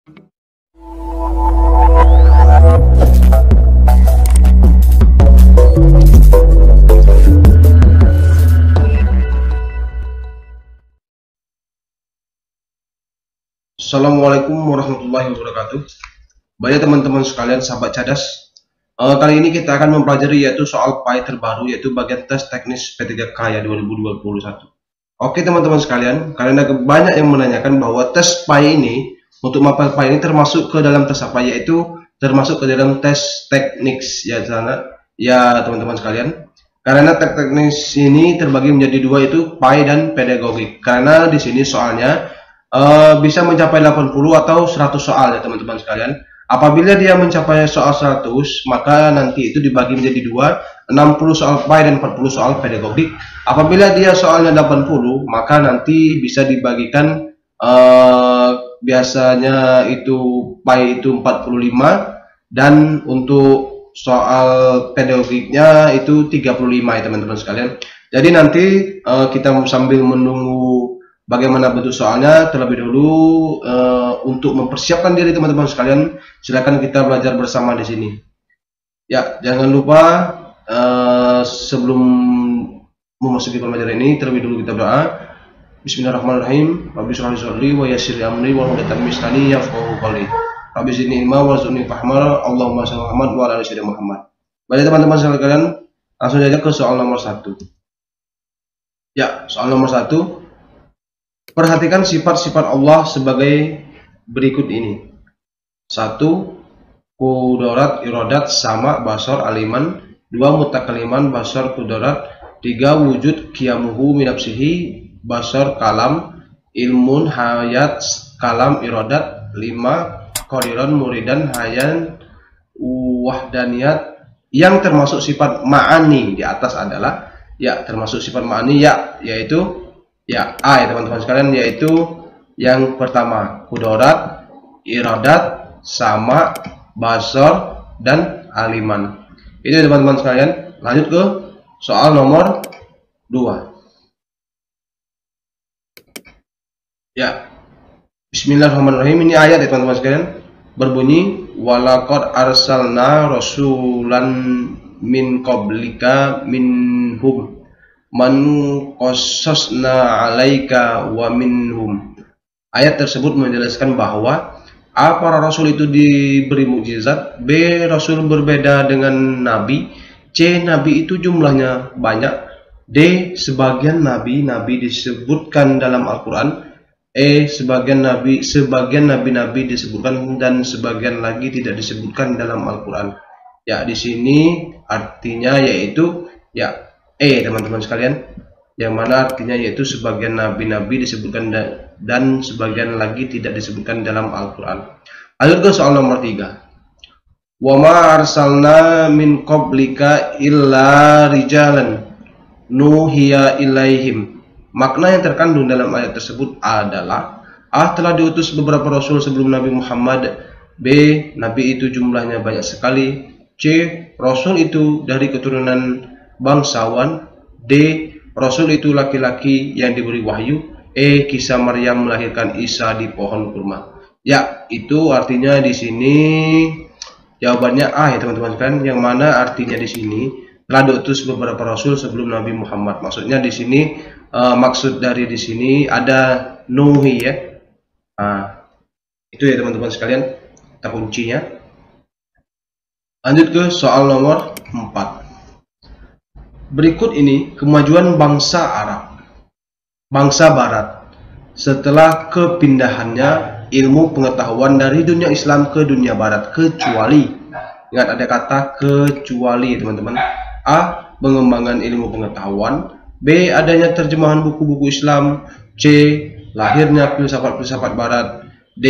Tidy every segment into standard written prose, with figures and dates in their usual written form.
Assalamualaikum warahmatullahi wabarakatuh. Baik teman-teman sekalian, sahabat cadas. Kali ini kita akan mempelajari yaitu soal PAI terbaru, yaitu bagian tes teknis P3K ya 2021. Oke teman-teman sekalian, karena banyak yang menanyakan bahwa tes PAI ini, untuk mapel PAI ini termasuk ke dalam tes apa, yaitu termasuk ke dalam tes teknis ya teman-teman sekalian. Karena tes teknis ini terbagi menjadi dua, yaitu PAI dan pedagogik. Karena di sini soalnya bisa mencapai 80 atau 100 soal ya teman-teman sekalian. Apabila dia mencapai soal 100, maka nanti itu dibagi menjadi dua, 60 soal PAI dan 40 soal pedagogik. Apabila dia soalnya 80, maka nanti bisa dibagikan biasanya itu PAI itu 45 dan untuk soal pedagogiknya itu 35 ya teman-teman sekalian. Jadi nanti kita sambil menunggu bagaimana bentuk soalnya, terlebih dulu untuk mempersiapkan diri teman-teman sekalian, silakan kita belajar bersama di sini. Ya, jangan lupa sebelum memasuki pembelajaran ini, terlebih dulu kita berdoa. Bismillahirrahmanirrahim. Rabbi shrah li sadri wa yassir li amri wahlul 'uqdatam min lisani yafqahu qawli. Rabbi zidni ilma warzuqni fahma. Allahumma shalli ala Muhammad wa ala ali sayyidina Muhammad. Baik teman-teman sekalian, langsung saja ke soal nomor 1. Ya, soal nomor 1. Perhatikan sifat-sifat Allah sebagai berikut ini. 1. Kudorat, irodat, sama, basor, aliman. 2. Mutakaliman, basor, kudorat. 3. Wujud, kiamuhu, minapsihi, basor, kalam, ilmun, hayat, kalam, irodat. 5. Qadiron, muridan, hayan, wahdaniyat. Yang termasuk sifat ma'ani di atas adalah termasuk sifat ma'ani yaitu A ya teman-teman sekalian, yaitu yang pertama kudorat, iradat, sama, basor, dan aliman. Itu teman-teman sekalian. Lanjut ke soal nomor 2. Ya, Bismillahirrahmanirrahim. Ini ayat ya teman-teman sekalian, berbunyi walaqad arsalna rasulan min qablika minhum man qasasna alaika wa minhum. Ayat tersebut menjelaskan bahwa A. Para rasul itu diberi mukjizat, B. Rasul berbeda dengan nabi, C. Nabi itu jumlahnya banyak, D. Sebagian nabi disebutkan dalam Al-Quran, E. Sebagian nabi disebutkan dan sebagian lagi tidak disebutkan dalam Al-Quran. Ya, di sini artinya yaitu E teman-teman sekalian, yang mana artinya yaitu sebagian nabi-nabi disebutkan dan sebagian lagi tidak disebutkan dalam Al-Quran. Lanjut ke soal nomor 3. Wa ma arsalna min qablika illa rijalan nuhiya ilaihim. Makna yang terkandung dalam ayat tersebut adalah A. Telah diutus beberapa rasul sebelum Nabi Muhammad, B. Nabi itu jumlahnya banyak sekali, C. Rasul itu dari keturunan bangsawan, D. Rasul itu laki-laki yang diberi wahyu, E. Kisah Maryam melahirkan Isa di pohon kurma. Ya, itu artinya di sini jawabannya A ya teman-teman sekalian, yang mana artinya di sini telah diutus beberapa rasul sebelum Nabi Muhammad. Maksudnya di sini maksud dari di sini ada Nuhi ya. Itu ya teman-teman sekalian, kata kuncinya. Lanjut ke soal nomor 4. Berikut ini kemajuan bangsa Arab, bangsa Barat, setelah kepindahannya ilmu pengetahuan dari dunia Islam ke dunia Barat, kecuali, ingat ada kata kecuali teman-teman. A. Pengembangan ilmu pengetahuan, B. Adanya terjemahan buku-buku Islam, C. Lahirnya filsafat-filsafat Barat, D.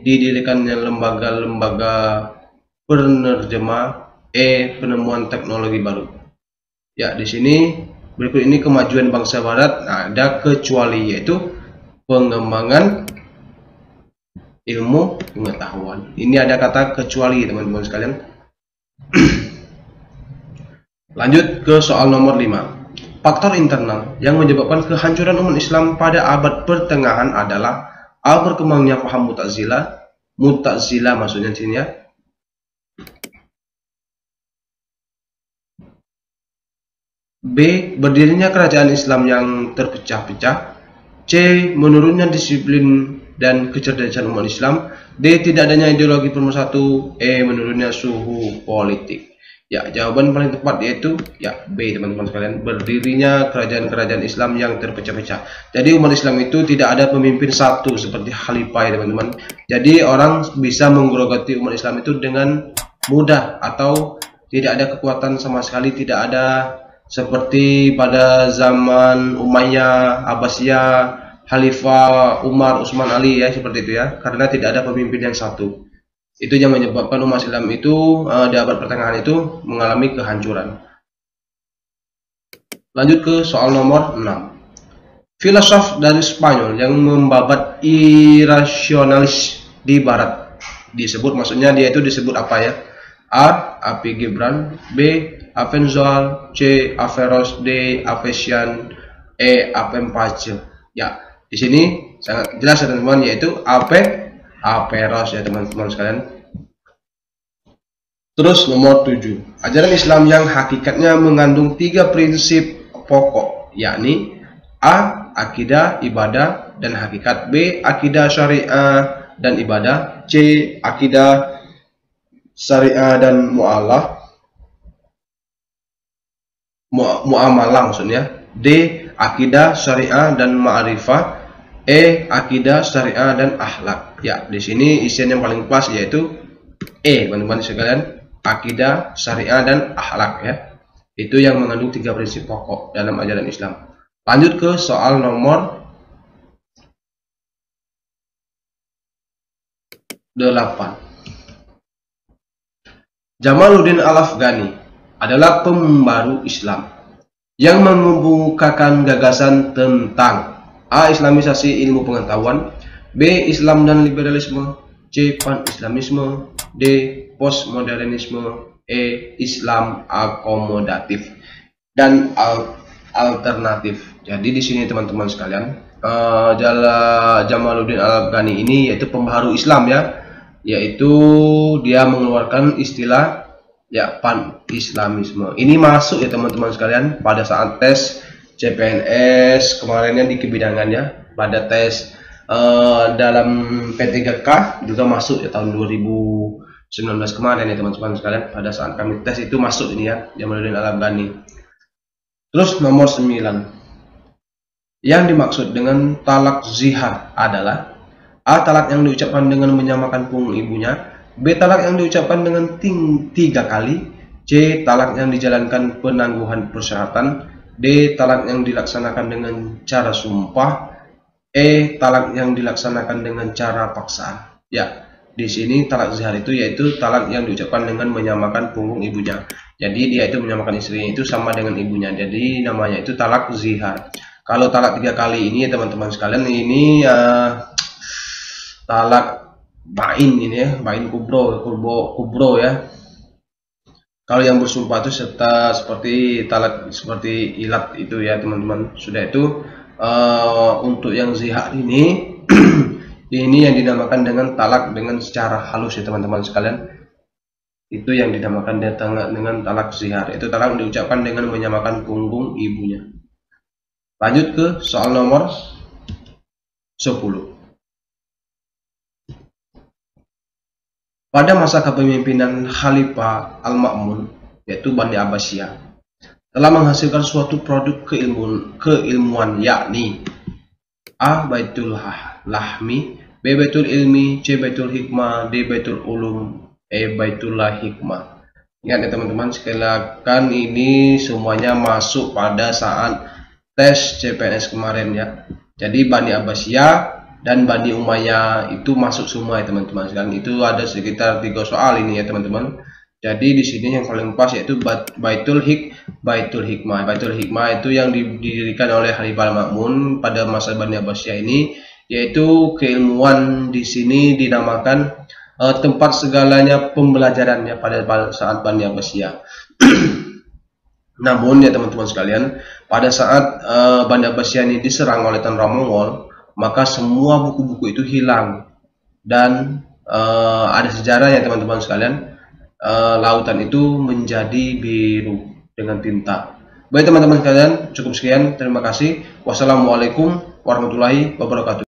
Didirikannya lembaga-lembaga penerjemah, E. Penemuan teknologi baru. Ya, di sini berikut ini kemajuan bangsa Barat. Nah, ada kecuali, yaitu pengembangan ilmu pengetahuan. Ini ada kata kecuali teman-teman sekalian. Lanjut ke soal nomor 5. Faktor internal yang menyebabkan kehancuran umat Islam pada abad pertengahan adalah A. Berkembangnya paham Mu'tazilah, Mu'tazilah maksudnya di sini ya. B. Berdirinya kerajaan Islam yang terpecah-pecah. C. Menurunnya disiplin dan kecerdasan umat Islam. D. Tidak adanya ideologi pemersatu. E. Menurunnya suhu politik. Ya, jawaban paling tepat yaitu ya B, teman-teman sekalian. Berdirinya kerajaan-kerajaan Islam yang terpecah-pecah. Jadi umat Islam itu tidak ada pemimpin satu seperti khalifah ya teman-teman. Jadi orang bisa menggerogoti umat Islam itu dengan mudah, atau tidak ada kekuatan sama sekali, tidak ada seperti pada zaman Umayyah, Abbasiyah, Khalifah Umar, Utsman, Ali ya, seperti itu ya, karena tidak ada pemimpin yang satu. Itu yang menyebabkan umat Islam itu di abad pertengahan itu mengalami kehancuran. Lanjut ke soal nomor 6. Filosof dari Spanyol yang membabat irasionalis di barat disebut, maksudnya dia itu disebut apa ya? A. A.P. Gibran, B. Avenzoar, C. Averroes, D. Apician, E. Apem Pace. Ya, di sini sangat jelas ya teman-teman, yaitu Averroes ya teman-teman sekalian. Terus nomor 7. Ajaran Islam yang hakikatnya mengandung 3 prinsip pokok, yakni A. Akidah, ibadah, dan hakikat. B. Akidah, syariah, dan ibadah. C. Akidah, syariah, dan muamalah maksudnya. D. Akidah, syariah, dan ma'rifah. E. Akidah, syariah, dan akhlak. Ya, di sini isian yang paling pas yaitu E, teman-teman sekalian. Akidah, syariah, dan akhlak ya. Itu yang mengandung 3 prinsip pokok dalam ajaran Islam. Lanjut ke soal nomor 8. Jamaluddin Al-Afghani adalah pembaru Islam yang mengemukakan gagasan tentang A. Islamisasi ilmu pengetahuan, B. Islam dan liberalisme, C. Pan-Islamisme, D. Postmodernisme, E. Islam akomodatif, dan alternatif. Jadi di sini teman-teman sekalian, Jamaluddin Al-Afghani ini yaitu pembaharu Islam ya, yaitu dia mengeluarkan istilah ya pan-islamisme. Ini masuk ya teman-teman sekalian pada saat tes CPNS kemarinnya di kebidangannya, pada tes dalam P3K juga masuk ya tahun 2019 kemarin ya teman-teman sekalian. Pada saat kami tes itu masuk ini ya, Jamaluddin Al-Afghani. Terus nomor 9. Yang dimaksud dengan talak zihar adalah A. Talak yang diucapkan dengan menyamakan punggung ibunya, B. Talak yang diucapkan dengan 3 kali, C. Talak yang dijalankan penangguhan persyaratan, D. Talak yang dilaksanakan dengan cara sumpah, E. Talak yang dilaksanakan dengan cara paksaan. Ya, di sini talak zihar itu yaitu talak yang diucapkan dengan menyamakan punggung ibunya. Jadi dia itu menyamakan istrinya itu sama dengan ibunya. Jadi namanya itu talak zihar. Kalau talak 3 kali ini ya teman-teman sekalian, ini talak bain ini ya, bain kubro ya. Kalau yang bersumpah itu serta seperti talak seperti ilat itu ya teman-teman. Sudah itu untuk yang zihar ini ini yang dinamakan dengan talak dengan secara halus ya teman-teman sekalian. Itu yang dinamakan dengan talak zihar. Itu talak diucapkan dengan menyamakan punggung ibunya. Lanjut ke soal nomor 10. Pada masa kepemimpinan Khalifah Al-Ma'mun, yaitu Bani Abbasiyah, telah menghasilkan suatu produk keilmuan, yakni A. Baitul Lahmi, B. Baitul Ilmi, C. Baitul Hikmah, D. Baitul Ulum, E. Baitullah Hikmah. Ingat ya teman-teman, sekalian ini semuanya masuk pada saat tes CPNS kemarin ya. Jadi Bani Abbasiyah dan Bani Umayyah itu masuk semua ya teman-teman sekalian. Itu ada sekitar 3 soal ini ya teman-teman. Jadi di sini yang paling pas yaitu Baitul Hikmah. Baitul Hikmah itu yang didirikan oleh Khalifah Al-Ma'mun pada masa Bani Abbasiyah ini, yaitu keilmuan di sini dinamakan tempat segalanya pembelajarannya pada saat Bani Abbasiyah. Namun ya teman-teman sekalian, pada saat Bani Abbasiyah ini diserang oleh tentara Mongol, maka semua buku-buku itu hilang dan ada sejarahnya teman-teman sekalian. Lautan itu menjadi biru dengan tinta. Baik teman-teman sekalian, cukup sekian. Terima kasih. Wassalamualaikum warahmatullahi wabarakatuh.